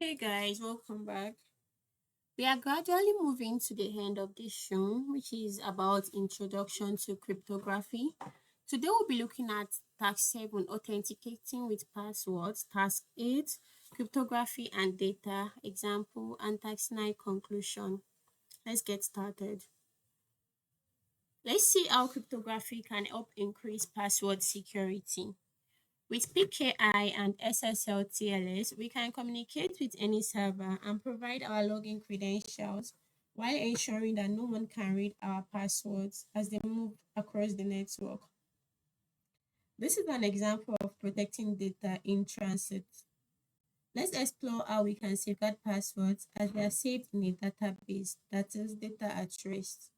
Hey guys, welcome back. We are gradually moving to the end of this show, which is about introduction to cryptography. Today we'll be looking at task 7, authenticating with passwords, task 8, cryptography and data, example, and task 9, conclusion. Let's get started. Let's see how cryptography can help increase password security. With PKI and SSL TLS, we can communicate with any server and provide our login credentials while ensuring that no one can read our passwords as they move across the network. This is an example of protecting data in transit. Let's explore how we can safeguard passwords as they are saved in a database, that is, data at rest.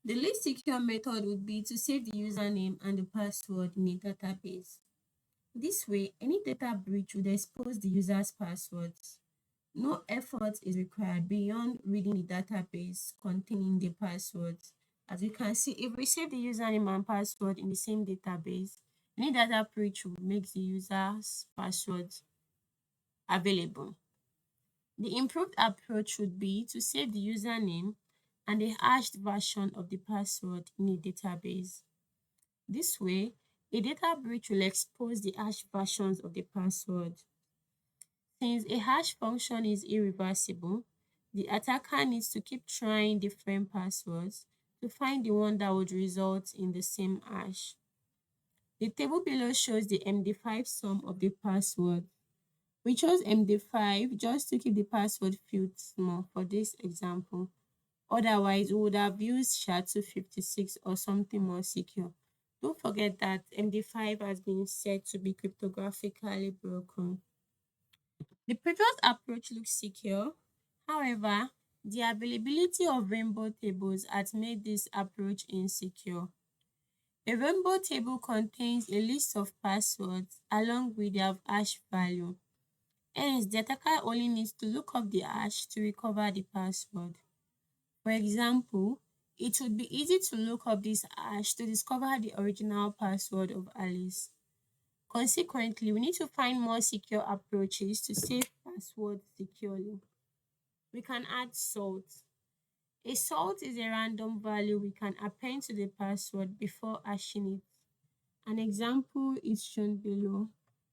The least secure method would be to save the username and the password in a database. This way, any data breach would expose the user's passwords. No effort is required beyond reading the database containing the passwords. As you can see, if we save the username and password in the same database, any data breach will make the user's passwords available. The improved approach would be to save the username and the hashed version of the password in a database. This way, a data breach will expose the hashed versions of the password. Since a hash function is irreversible, the attacker needs to keep trying different passwords to find the one that would result in the same hash. The table below shows the MD5 sum of the password. We chose MD5 just to keep the password field small for this example. Otherwise, we would have used SHA-256 or something more secure. Don't forget that MD5 has been said to be cryptographically broken. The previous approach looks secure. However, the availability of rainbow tables has made this approach insecure. A rainbow table contains a list of passwords along with their hash value. Hence, the attacker only needs to look up the hash to recover the password. For example, it would be easy to look up this hash to discover the original password of Alice. Consequently, we need to find more secure approaches to save passwords securely. We can add salt. A salt is a random value we can append to the password before hashing it. An example is shown below.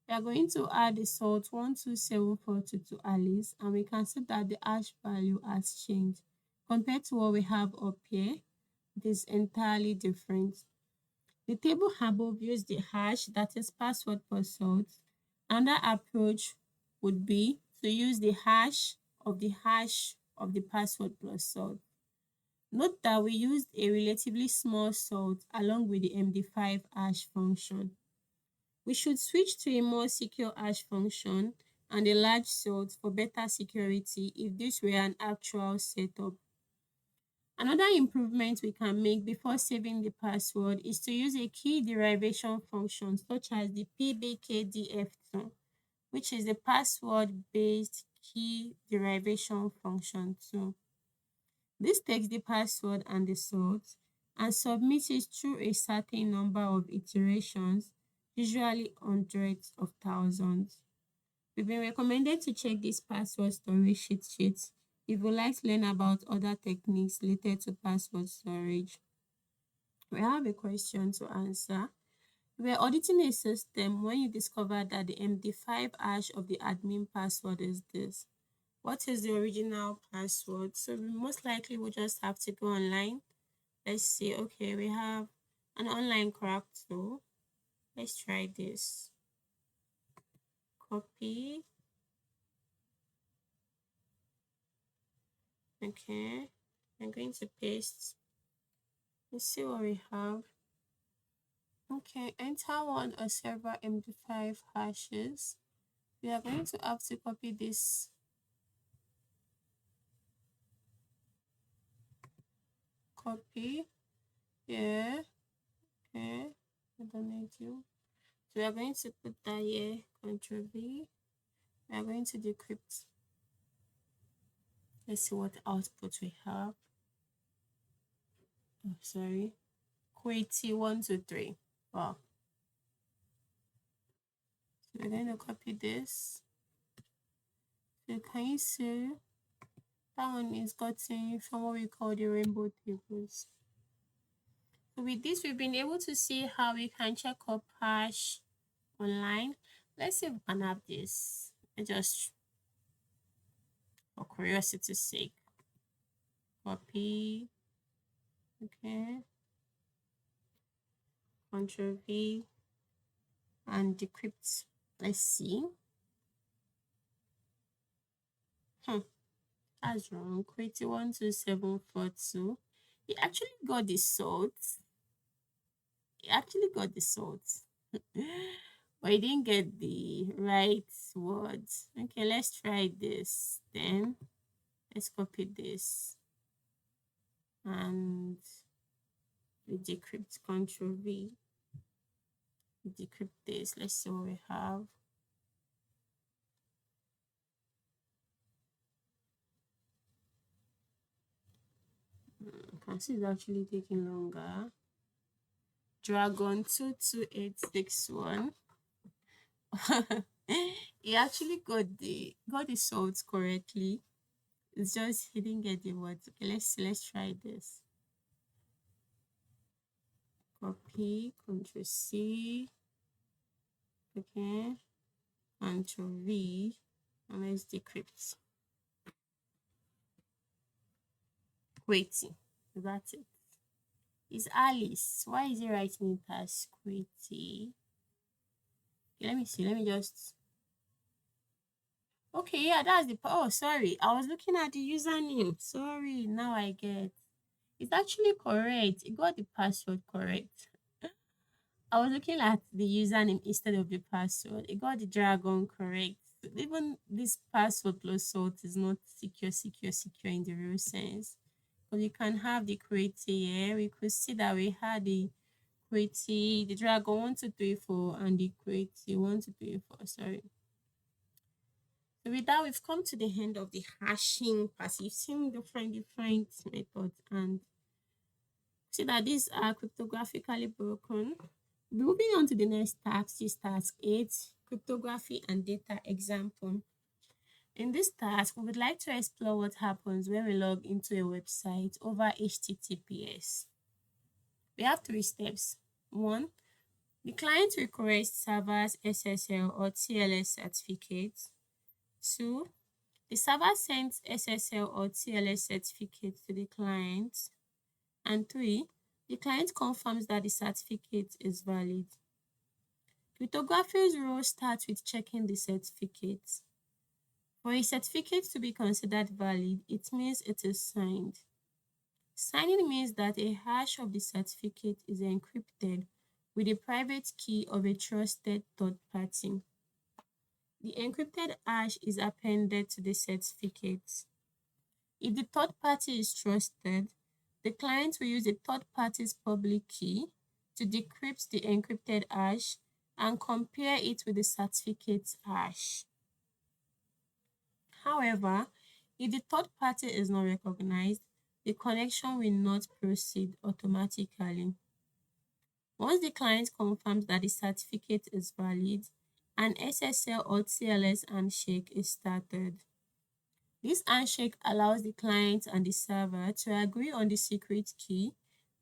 We are going to add the salt 127422 to Alice, and we can see that the hash value has changed. Compared to what we have up here, it is entirely different. The table above uses the hash, that is password for salt. Another approach would be to use the hash of the password plus salt. Note that we used a relatively small salt along with the MD5 hash function. We should switch to a more secure hash function and a large salt for better security if this were an actual setup. Another improvement we can make before saving the password is to use a key derivation function such as the PBKDF2, which is the password-based key derivation function too. This takes the password and the salt and submits it through a certain number of iterations, usually hundreds of thousands. We've been recommended to check this password storage cheat sheet if you'd like to learn about other techniques related to password storage. We have a question to answer. We are auditing a system when you discover that the MD5 hash of the admin password is this. What is the original password? So we most likely will just have to go online. Let's see. Okay, we have an online crack tool. Let's try this. Copy. Okay. I'm going to paste. Let's see what we have. Okay, enter one or several MD5 hashes. We are going to have to copy this. Copy. Yeah. Okay. I don't need you. So we are going to put that here. Control V. We are going to decrypt. Let's see what output we have. Oh, sorry. Quality 123. Wow. So we're going to copy this. So can you see that one is gotten from what we call the rainbow tables. So with this, we've been able to see how we can check up hash online. Let's see if we can have this. I just for curiosity's sake. Copy. Okay. Control V and decrypt. Let's see. Hmm, that's wrong. Create 12742. He actually got the salt. He actually got the salt. But he didn't get the right words. Okay, let's try this then. Let's copy this and we decrypt Control V. Decrypt this. Let's see what we have. You can see it's actually taking longer. Dragon 22861. He actually got the salt correctly. It's just he didn't get the words. Okay, let's try this. Copy, Control C. Okay, Control V, and let's decrypt. Quitty. That's it. It's Alice. Why is he writing it as Quitty? Okay, let me see. Let me just. Okay, yeah, that's the. Oh, sorry. I was looking at the username. Sorry. Now I get. It's actually correct. It got the password correct. I was looking at the username instead of the password. It got the dragon correct. Even this password plus salt is not secure in the real sense. But you can have the creative here. We could see that we had the creative, the dragon 1234 and the creative 1234. Sorry. So with that, we've come to the end of the hashing part. You've seen different methods and see that these are cryptographically broken. Moving on to the next task is task 8, cryptography and data example. In this task, we would like to explore what happens when we log into a website over HTTPS. We have three steps. One, the client requests server's SSL or TLS certificate. Two, the server sends SSL or TLS certificate to the client. And three, the client confirms that the certificate is valid. Cryptography's role starts with checking the certificate. For a certificate to be considered valid, it means it is signed. Signing means that a hash of the certificate is encrypted with a private key of a trusted third party. The encrypted hash is appended to the certificate. If the third party is trusted, the client will use the third party's public key to decrypt the encrypted hash and compare it with the certificate's hash. However, if the third party is not recognized, the connection will not proceed automatically. Once the client confirms that the certificate is valid, an SSL or TLS handshake is started. This handshake allows the client and the server to agree on the secret key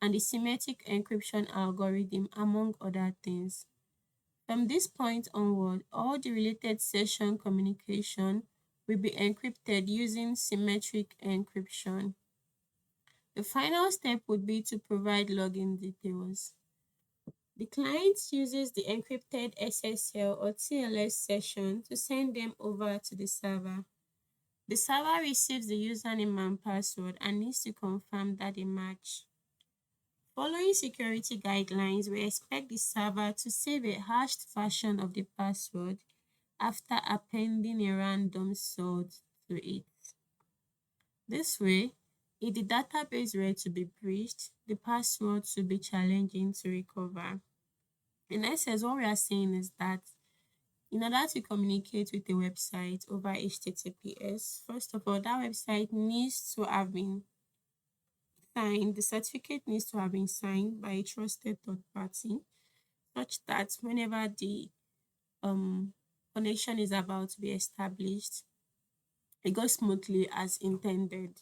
and the symmetric encryption algorithm, among other things. From this point onward, all the related session communication will be encrypted using symmetric encryption. The final step would be to provide login details. The client uses the encrypted SSL or TLS session to send them over to the server. The server receives the username and password and needs to confirm that they match. Following security guidelines, we expect the server to save a hashed version of the password after appending a random sort to it. This way, if the database were to be breached, the password should be challenging to recover. In essence, what we are saying is that in order to communicate with a website over HTTPS, first of all, that website needs to have been signed. The certificate needs to have been signed by a trusted third party, such that whenever the connection is about to be established, it goes smoothly as intended.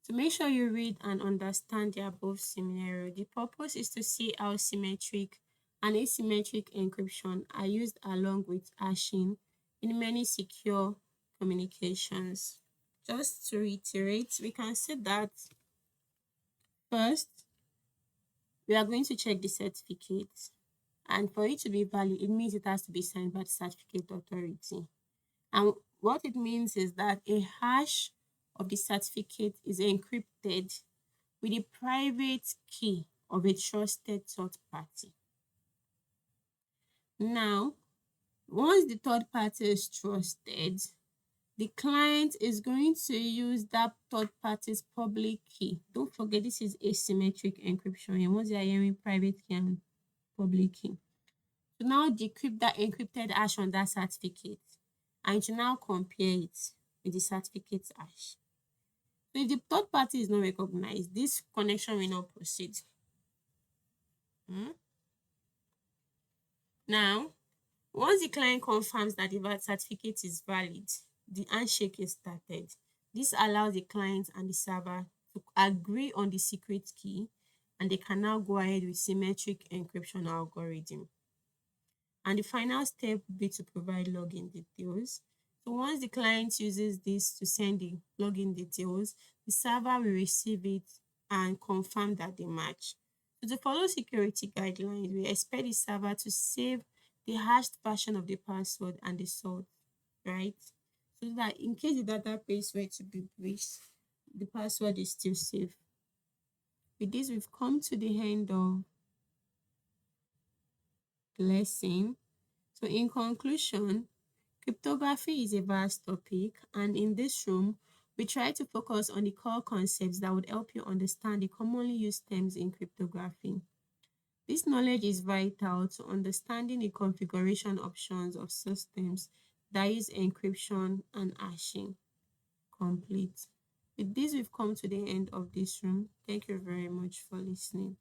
To make sure you read and understand the above scenario, the purpose is to see how symmetric and asymmetric encryption are used along with hashing in many secure communications. Just to reiterate, we can say that first, we are going to check the certificate. And for it to be valid, it means it has to be signed by the certificate authority. And what it means is that a hash of the certificate is encrypted with the private key of a trusted third party. Now, once the third party is trusted, the client is going to use that third party's public key. Don't forget, this is asymmetric encryption. And once you are hearing private key and public key, to now decrypt that encrypted hash on that certificate and to now compare it with the certificate's hash. So if the third party is not recognized, this connection will not proceed. Hmm? Now, once the client confirms that the certificate is valid, the handshake is started. This allows the client and the server to agree on the secret key, and they can now go ahead with symmetric encryption algorithm. And the final step would be to provide login details. So once the client uses this to send the login details, the server will receive it and confirm that they match. So to follow security guidelines, we expect the server to save the hashed version of the password and the salt, right? So that in case the database were to be breached, the password is still safe. With this, we've come to the end of the lesson. So in conclusion, cryptography is a vast topic, and in this room, we try to focus on the core concepts that would help you understand the commonly used terms in cryptography. This knowledge is vital to understanding the configuration options of systems that use encryption and hashing. Complete. With this, we've come to the end of this room. Thank you very much for listening.